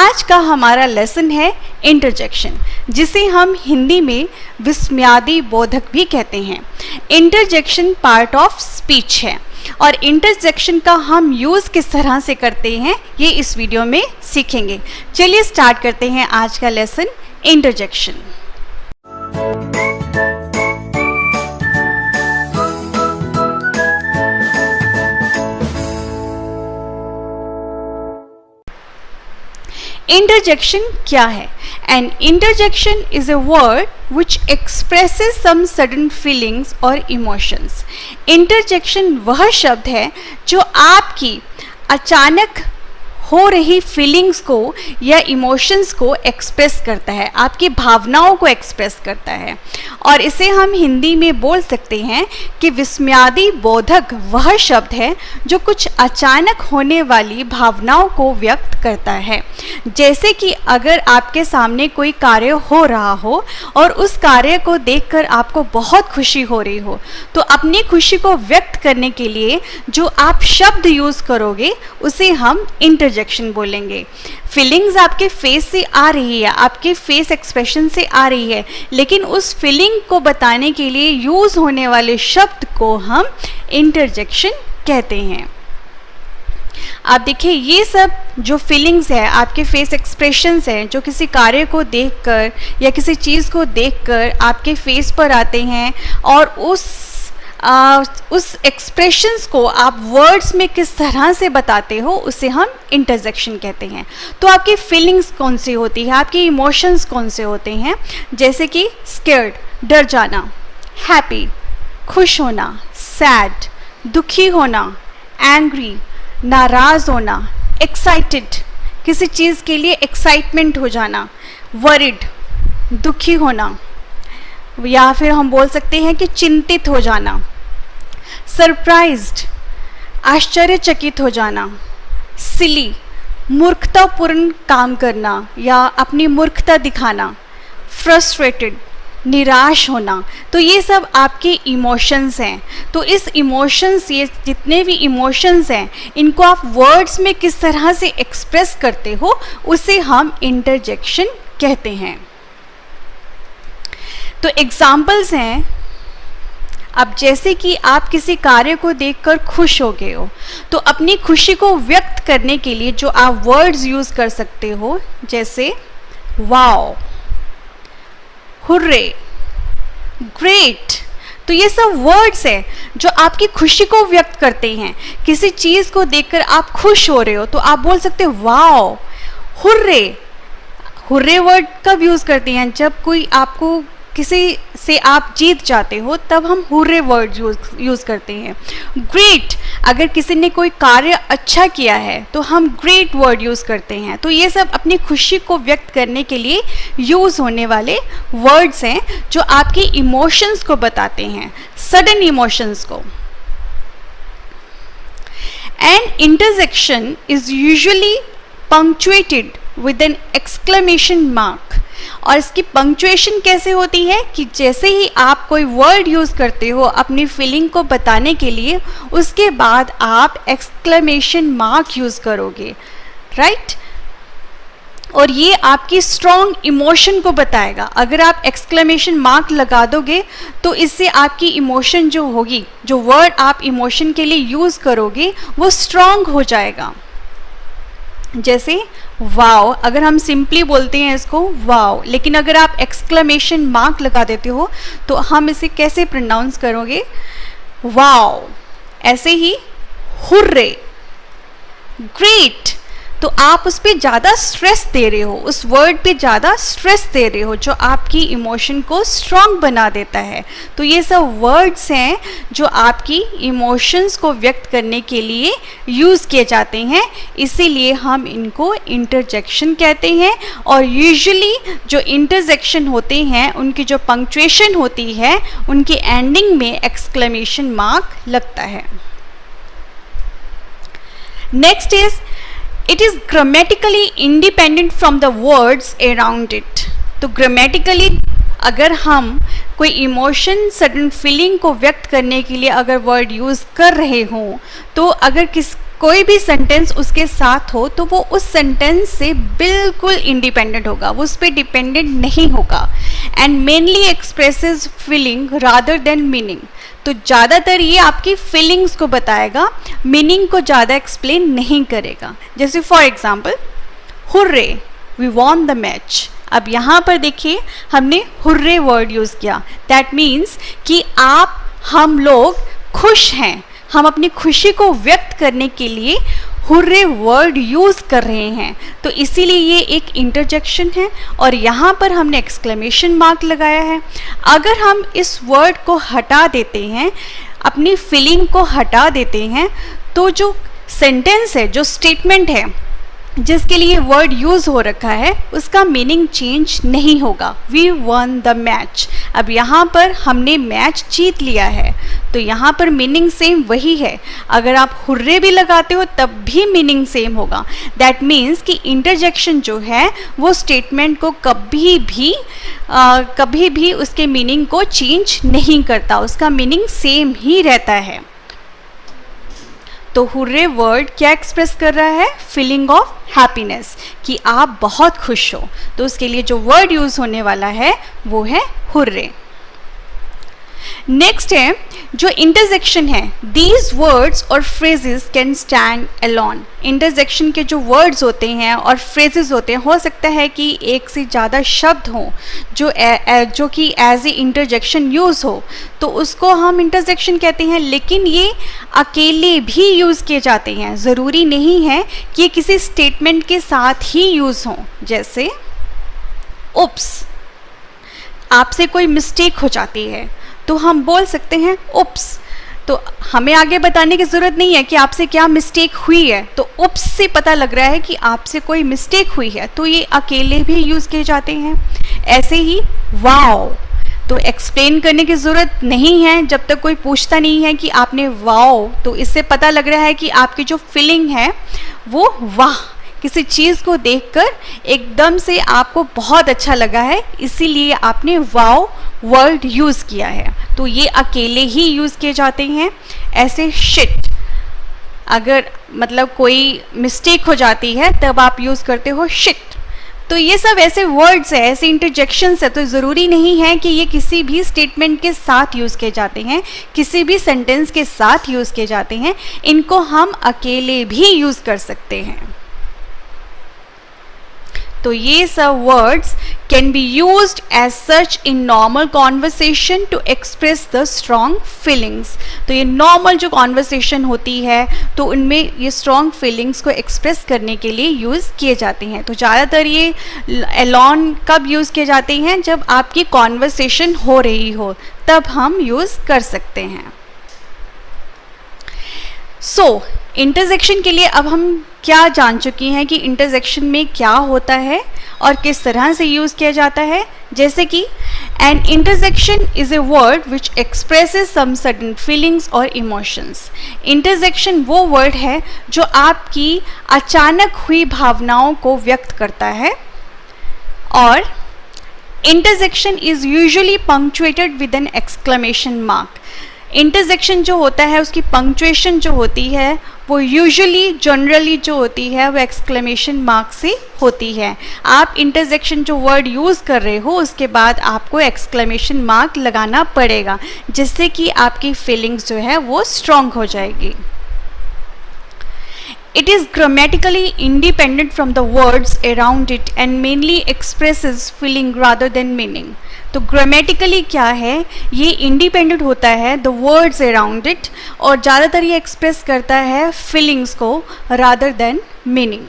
आज का हमारा लेसन है इंटरजेक्शन, जिसे हम हिंदी में विस्मयादि बोधक भी कहते हैं। इंटरजेक्शन पार्ट ऑफ स्पीच है और इंटरजेक्शन का हम यूज़ किस तरह से करते हैं ये इस वीडियो में सीखेंगे। चलिए स्टार्ट करते हैं आज का लेसन इंटरजेक्शन। Interjection क्या है? An interjection is a word which expresses some sudden feelings or emotions. Interjection वह शब्द है जो आपकी अचानक हो रही फीलिंग्स को या इमोशंस को एक्सप्रेस करता है, आपकी भावनाओं को एक्सप्रेस करता है। और इसे हम हिंदी में बोल सकते हैं कि विस्मयादि बोधक वह शब्द है जो कुछ अचानक होने वाली भावनाओं को व्यक्त करता है। जैसे कि अगर आपके सामने कोई कार्य हो रहा हो और उस कार्य को देखकर आपको बहुत खुशी हो रही हो, तो अपनी खुशी को व्यक्त करने के लिए जो आप शब्द यूज़ करोगे उसे हम इंटरजेक्शन बोलेंगे। फीलिंग्स आपके फेस से आ रही है, आपके फेस एक्सप्रेशन से आ रही है, लेकिन उस फीलिंग को बताने के लिए यूज़ होने वाले शब्द को हम इंटरजेक्शन कहते हैं। आप देखिए, ये सब जो फीलिंग्स है, आपके फेस एक्सप्रेशंस हैं जो किसी कार्य को देखकर या किसी चीज़ को देखकर आपके फेस पर आते हैं और उस एक्सप्रेशंस को आप वर्ड्स में किस तरह से बताते हो उसे हम इंटरजेक्शन कहते हैं। तो आपकी फीलिंग्स कौन सी होती है, आपके इमोशंस कौन से होते हैं, जैसे कि स्केर्ड डर जाना, हैप्पी खुश होना, सैड दुखी होना, एंग्री नाराज़ होना, एक्साइटेड किसी चीज़ के लिए एक्साइटमेंट हो जाना, वरिड दुखी होना, या फिर हम बोल सकते हैं कि चिंतित हो जाना, सरप्राइज्ड आश्चर्यचकित हो जाना, सिली मूर्खतापूर्ण काम करना या अपनी मूर्खता दिखाना, फ्रस्ट्रेटेड निराश होना। तो ये सब आपके इमोशंस हैं। तो इस इमोशंस, ये जितने भी इमोशंस हैं, इनको आप वर्ड्स में किस तरह से एक्सप्रेस करते हो उसे हम इंटरजेक्शन कहते हैं। तो एग्जाम्पल्स हैं, अब जैसे कि आप किसी कार्य को देखकर खुश हो गए हो, तो अपनी खुशी को व्यक्त करने के लिए जो आप वर्ड्स यूज़ कर सकते हो, जैसे वाओ, हुर्रे, ग्रेट। तो ये सब वर्ड्स हैं जो आपकी खुशी को व्यक्त करते हैं। किसी चीज़ को देखकर आप खुश हो रहे हो तो आप बोल सकते हो वाओ, हुर्रे। हुर्रे वर्ड कब यूज़ करते हैं? जब कोई आपको किसी से आप जीत जाते हो तब हम हुर्रे वर्ड यूज़ करते हैं। ग्रेट, अगर किसी ने कोई कार्य अच्छा किया है तो हम ग्रेट वर्ड यूज़ करते हैं। तो ये सब अपनी खुशी को व्यक्त करने के लिए यूज़ होने वाले वर्ड्स हैं जो आपकी इमोशंस को बताते हैं, सडन इमोशंस को। An interjection is usually punctuated with an exclamation mark. और इसकी पंक्चुएशन कैसे होती है कि जैसे ही आप कोई वर्ड यूज़ करते हो अपनी फीलिंग को बताने के लिए, उसके बाद आप एक्सक्लेमेशन मार्क यूज़ करोगे, राइट? और ये आपकी स्ट्रॉन्ग इमोशन को बताएगा। अगर आप एक्सक्लेमेशन मार्क लगा दोगे तो इससे आपकी इमोशन जो होगी, जो वर्ड आप इमोशन के लिए यूज़ करोगे वो स्ट्रॉन्ग हो जाएगा। जैसे वाओ, अगर हम सिंपली बोलते हैं इसको वाओ, लेकिन अगर आप एक्सक्लेमेशन मार्क लगा देते हो तो हम इसे कैसे प्रोनाउंस करोगे? वाओ। ऐसे ही हुर्रे, ग्रेट। तो आप उस पर ज़्यादा स्ट्रेस दे रहे हो, उस वर्ड पे ज़्यादा स्ट्रेस दे रहे हो जो आपकी इमोशन को स्ट्रॉन्ग बना देता है। तो ये सब वर्ड्स हैं जो आपकी इमोशंस को व्यक्त करने के लिए यूज़ किए जाते हैं, इसीलिए हम इनको इंटरजेक्शन कहते हैं। और यूजुअली जो इंटरजेक्शन होते हैं उनकी जो पंक्चुएशन होती है उनकी एंडिंग में एक्सक्लेमेशन मार्क लगता है। Next is It is grammatically independent from the words around it. तो ग्रामेटिकली अगर हम कोई इमोशन, सडन फीलिंग को व्यक्त करने के लिए अगर वर्ड यूज़ कर रहे हों, तो अगर कोई भी सेंटेंस उसके साथ हो तो वो उस सेंटेंस से बिल्कुल इंडिपेंडेंट होगा, वो उस पर डिपेंडेंट नहीं होगा। And mainly expresses feeling rather than meaning. तो ज़्यादातर ये आपकी फीलिंग्स को बताएगा, मीनिंग को ज़्यादा एक्सप्लेन नहीं करेगा। जैसे for example, hurray we won the match. अब यहाँ पर देखिए हमने हुर्रे वर्ड यूज़ किया। दैट मीन्स कि हम लोग खुश हैं, हम अपनी खुशी को व्यक्त करने के लिए हुर्रे वर्ड यूज़ कर रहे हैं। तो इसीलिए ये एक इंटरजेक्शन है और यहाँ पर हमने एक्सक्लेमेशन मार्क लगाया है। अगर हम इस वर्ड को हटा देते हैं, अपनी फीलिंग को हटा देते हैं, तो जो सेंटेंस है, जो स्टेटमेंट है जिसके लिए वर्ड यूज हो रखा है, उसका मीनिंग चेंज नहीं होगा। We won the match. अब यहाँ पर हमने मैच जीत लिया है, तो यहाँ पर मीनिंग सेम वही है। अगर आप हुर्रे भी लगाते हो तब भी मीनिंग सेम होगा। दैट मीन्स कि इंटरजेक्शन जो है वो स्टेटमेंट को कभी भी उसके मीनिंग को चेंज नहीं करता, उसका मीनिंग सेम ही रहता है। तो हुर्रे वर्ड क्या एक्सप्रेस कर रहा है? फीलिंग ऑफ हैप्पीनेस, कि आप बहुत खुश हो। तो उसके लिए जो वर्ड यूज होने वाला है वो है हुर्रे। नेक्स्ट है जो इंटरजेक्शन है, दीज वर्ड्स और phrases can stand alone. Interjection के जो वर्ड्स होते हैं और फ्रेजेस होते हैं, हो सकता है कि एक से ज़्यादा शब्द हों जो कि एज ए इंटरजेक्शन यूज़ हो, तो उसको हम इंटरजेक्शन कहते हैं। लेकिन ये अकेले भी यूज़ किए जाते हैं, ज़रूरी नहीं है कि ये किसी स्टेटमेंट के साथ ही यूज़ हों। जैसे उप्स, आपसे कोई मिस्टेक हो जाती है तो हम बोल सकते हैं उप्स। तो हमें आगे बताने की ज़रूरत नहीं है कि आपसे क्या मिस्टेक हुई है, तो उप्स से पता लग रहा है कि आपसे कोई मिस्टेक हुई है, तो ये अकेले भी यूज़ किए जाते हैं। ऐसे ही वाओ, तो एक्सप्लेन करने की ज़रूरत नहीं है जब तक कोई पूछता नहीं है कि आपने वाओ, तो इससे पता लग रहा है कि आपकी जो फीलिंग है वो वाह, किसी चीज़ को देखकर एकदम से आपको बहुत अच्छा लगा है, इसीलिए आपने वाओ वर्ड यूज़ किया है। तो ये अकेले ही यूज़ किए जाते हैं। ऐसे शिट, अगर मतलब कोई मिस्टेक हो जाती है तब आप यूज़ करते हो शिट। तो ये सब ऐसे वर्ड्स है, ऐसे इंटरजेक्शंस है, तो ज़रूरी नहीं है कि ये किसी भी स्टेटमेंट के साथ यूज़ किए जाते हैं, किसी भी सेंटेंस के साथ यूज़ किए जाते हैं। इनको हम अकेले भी यूज़ कर सकते हैं। तो ये सब words can be used as such in normal conversation to express the strong feelings. तो ये नॉर्मल जो कॉन्वर्सेशन होती है तो उनमें ये स्ट्रॉन्ग फीलिंग्स को एक्सप्रेस करने के लिए यूज़ किए जाते हैं। तो ज़्यादातर ये अलोन कब यूज़ किए जाते हैं? जब आपकी कॉन्वर्सेशन हो रही हो, तब हम यूज़ कर सकते हैं। सो इंटरजेक्शन के लिए अब हम क्या जान चुकी हैं कि इंटरजेक्शन में क्या होता है और किस तरह से यूज़ किया जाता है। जैसे कि an interjection is a word which expresses some sudden feelings और इमोशंस। इंटरजेक्शन वो वर्ड है जो आपकी अचानक हुई भावनाओं को व्यक्त करता है। और interjection is usually punctuated with an exclamation mark. Interjection जो होता है उसकी पंक्चुएशन जो होती है वो जनरली जो होती है वो एक्सक्लेमेशन मार्क से होती है। आप इंटरजेक्शन जो वर्ड यूज़ कर रहे हो उसके बाद आपको एक्सक्लेमेशन मार्क लगाना पड़ेगा, जिससे कि आपकी फीलिंग्स जो है वो स्ट्रॉन्ग हो जाएगी। It is grammatically independent from the words around it and mainly expresses feeling rather than meaning. तो ग्रामेटिकली क्या है, ये इंडिपेंडेंट होता है द वर्ड्स अराउंड इट, और ज़्यादातर ये एक्सप्रेस करता है फीलिंग्स को rather than meaning.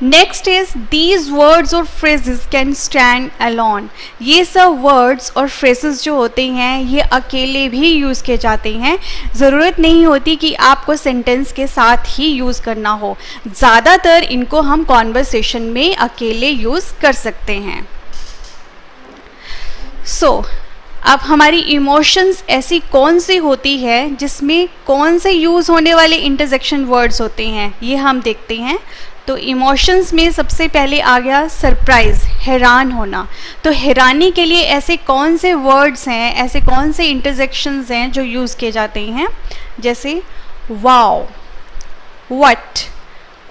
Next is these words और फ्रेजेस कैन स्टैंड अलोन। ये सब वर्ड्स और फ्रेजेस जो होते हैं ये अकेले भी यूज़ किए जाते हैं। ज़रूरत नहीं होती कि आपको सेंटेंस के साथ ही यूज़ करना हो, ज़्यादातर इनको हम कॉन्वर्सेशन में अकेले यूज़ कर सकते हैं। अब हमारी इमोशंस ऐसी कौन सी होती है जिसमें कौन से यूज़ होने वाले इंटरजेक्शन वर्ड्स होते हैं, ये हम देखते हैं। तो इमोशंस में सबसे पहले आ गया सरप्राइज़, हैरान होना। तो हैरानी के लिए ऐसे कौन से वर्ड्स हैं, ऐसे कौन से इंटरजेक्शंस हैं जो यूज़ किए जाते हैं? जैसे wow, what,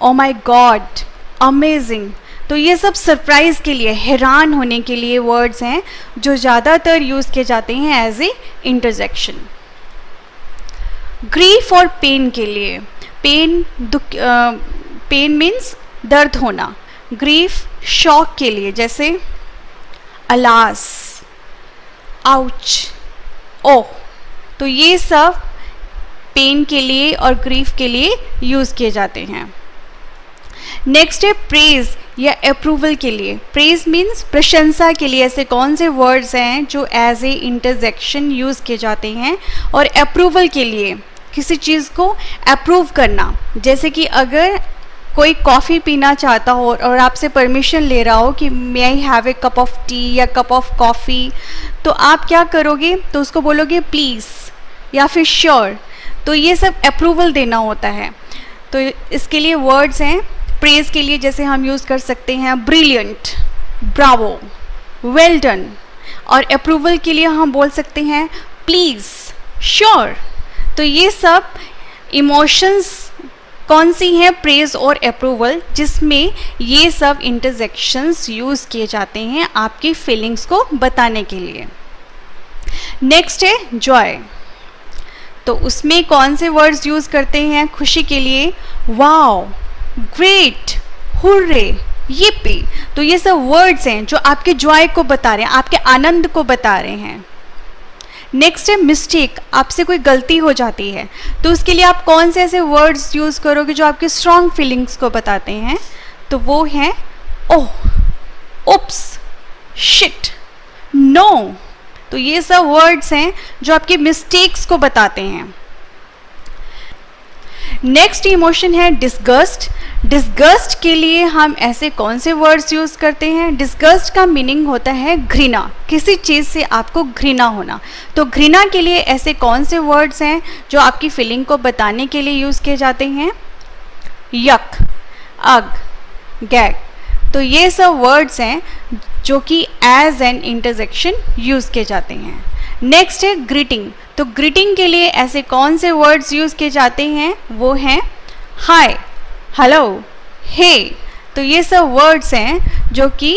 oh my god, amazing। तो ये सब सरप्राइज के लिए, हैरान होने के लिए वर्ड्स हैं जो ज़्यादातर यूज़ किए जाते हैं एज ए इंटरजेक्शन। ग्रीफ और पेन के लिए, पेन पेन मीन्स दर्द होना, ग्रीफ शॉक के लिए जैसे अलास, आउच, ओह। तो ये सब पेन के लिए और ग्रीफ के लिए यूज़ किए जाते हैं। नेक्स्ट है प्रेज या अप्रूवल के लिए। प्रेज मीन्स प्रशंसा के लिए ऐसे कौन से वर्ड्स हैं जो एज ए इंटरजेक्शन यूज़ किए जाते हैं। और अप्रूवल के लिए किसी चीज़ को अप्रूव करना, जैसे कि अगर कोई कॉफ़ी पीना चाहता हो और आपसे परमिशन ले रहा हो कि may I have a cup of tea या कप ऑफ कॉफ़ी, तो आप क्या करोगे, तो उसको बोलोगे प्लीज़ या फिर श्योर। तो ये सब अप्रूवल देना होता है। तो इसके लिए वर्ड्स हैं। प्रेज के लिए जैसे हम यूज़ कर सकते हैं ब्रिलियंट, ब्रावो, वेल डन। और अप्रूवल के लिए हम बोल सकते हैं प्लीज़, श्योर। तो ये सब इमोशंस कौन सी हैं, प्रेज और अप्रूवल, जिसमें ये सब इंटरजेक्शंस यूज़ किए जाते हैं आपकी फीलिंग्स को बताने के लिए। नेक्स्ट है जॉय। तो उसमें कौन से वर्ड्स यूज़ करते हैं खुशी के लिए, वाओ, ग्रेट, हुर्रे, yippee। तो ये सब वर्ड्स हैं जो आपके जॉय को बता रहे हैं, आपके आनंद को बता रहे हैं। नेक्स्ट है मिस्टेक, आपसे कोई गलती हो जाती है तो उसके लिए आप कौन से ऐसे वर्ड्स यूज़ करोगे जो आपके स्ट्रॉन्ग फीलिंग्स को बताते हैं, तो वो हैं ओह, उप्स, शिट, नो। तो ये सब वर्ड्स हैं जो आपके मिस्टेक्स को बताते हैं। नेक्स्ट इमोशन है डिस्गस्ट। डिस्गस्ट के लिए हम ऐसे कौन से वर्ड्स यूज़ करते हैं, डिस्गस्ट का मीनिंग होता है घृणा, किसी चीज़ से आपको घृणा होना। तो घृणा के लिए ऐसे कौन से वर्ड्स हैं जो आपकी फीलिंग को बताने के लिए यूज़ किए जाते हैं, यक, अग, गैग। तो ये सब वर्ड्स हैं जो कि एज एन इंटरजेक्शन यूज़ किए जाते हैं। नेक्स्ट है ग्रीटिंग। तो ग्रीटिंग के लिए ऐसे कौन से वर्ड्स यूज़ किए जाते हैं, वो हैं हाय, हेलो, हे। तो ये सब वर्ड्स हैं जो कि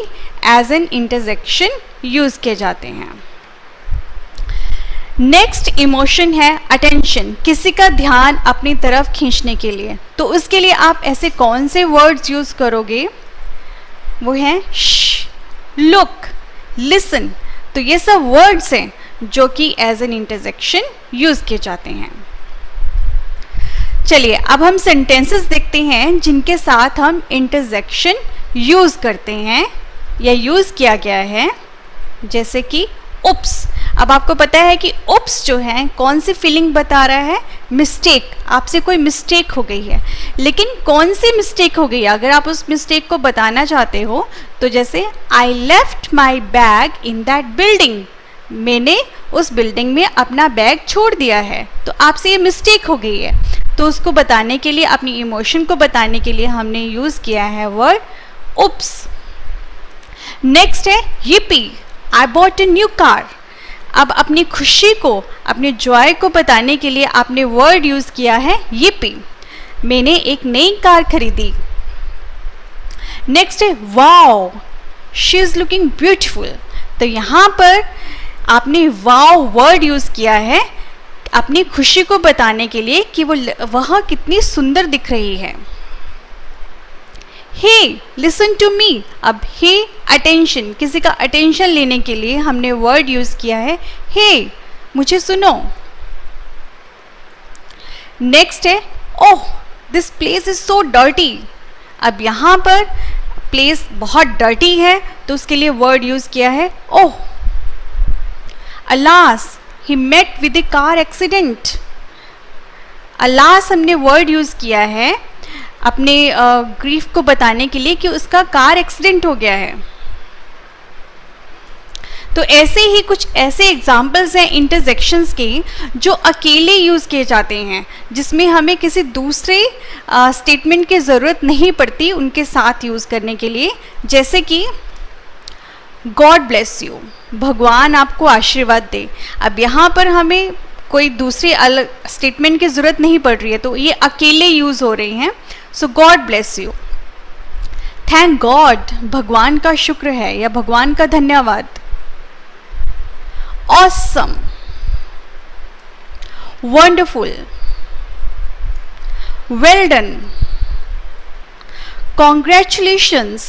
एज एन इंटरजेक्शन यूज़ किए जाते हैं। नेक्स्ट इमोशन है अटेंशन, किसी का ध्यान अपनी तरफ खींचने के लिए। तो उसके लिए आप ऐसे कौन से वर्ड्स यूज़ करोगे, वो हैं श, लुक, लिसन। तो ये सब वर्ड्स हैं जो कि एज एन इंटरजेक्शन यूज़ किए जाते हैं। चलिए अब हम सेंटेंसेस देखते हैं जिनके साथ हम इंटरजेक्शन यूज़ करते हैं या यूज़ किया गया है, जैसे कि उप्स। अब आपको पता है कि उप्स जो है कौन सी फीलिंग बता रहा है, मिस्टेक, आपसे कोई मिस्टेक हो गई है। लेकिन कौन सी मिस्टेक हो गई है, अगर आप उस मिस्टेक को बताना चाहते हो तो जैसे I left my bag in that building, मैंने उस बिल्डिंग में अपना बैग छोड़ दिया है। तो आपसे ये मिस्टेक हो गई है, तो उसको बताने के लिए, अपनी इमोशन को बताने के लिए हमने यूज़ किया है वर्ड उप्स। नेक्स्ट है yippee, I bought a new car. अब अपनी खुशी को, अपने जॉय को बताने के लिए आपने वर्ड यूज़ किया है yippee, मैंने एक नई कार खरीदी। नेक्स्ट है wow, she is looking beautiful. तो यहाँ पर आपने वाओ वर्ड यूज़ किया है अपनी खुशी को बताने के लिए कि वह कितनी सुंदर दिख रही है। हे, लिसन टू मी। अब हे अटेंशन, किसी का अटेंशन लेने के लिए हमने वर्ड यूज़ किया है हे, मुझे सुनो। नेक्स्ट है oh, this place is so dirty. अब यहाँ पर प्लेस बहुत डर्टी है तो उसके लिए वर्ड यूज़ किया है oh. Alas, he met with a car accident. Alas हमने वर्ड यूज़ किया है अपने ग्रीफ को बताने के लिए कि उसका कार एक्सीडेंट हो गया है। तो ऐसे ही कुछ ऐसे एग्जाम्पल्स हैं इंटरजेक्शंस के जो अकेले यूज़ किए जाते हैं, जिसमें हमें किसी दूसरे स्टेटमेंट की ज़रूरत नहीं पड़ती उनके साथ यूज़ करने के लिए। जैसे कि गॉड ब्लेस यू, भगवान आपको आशीर्वाद दे। अब यहाँ पर हमें कोई दूसरी अलग स्टेटमेंट की जरूरत नहीं पड़ रही है, तो ये अकेले यूज हो रही हैं. So God bless you. Thank God, भगवान का शुक्र है या भगवान का धन्यवाद. Awesome, wonderful, well done, congratulations,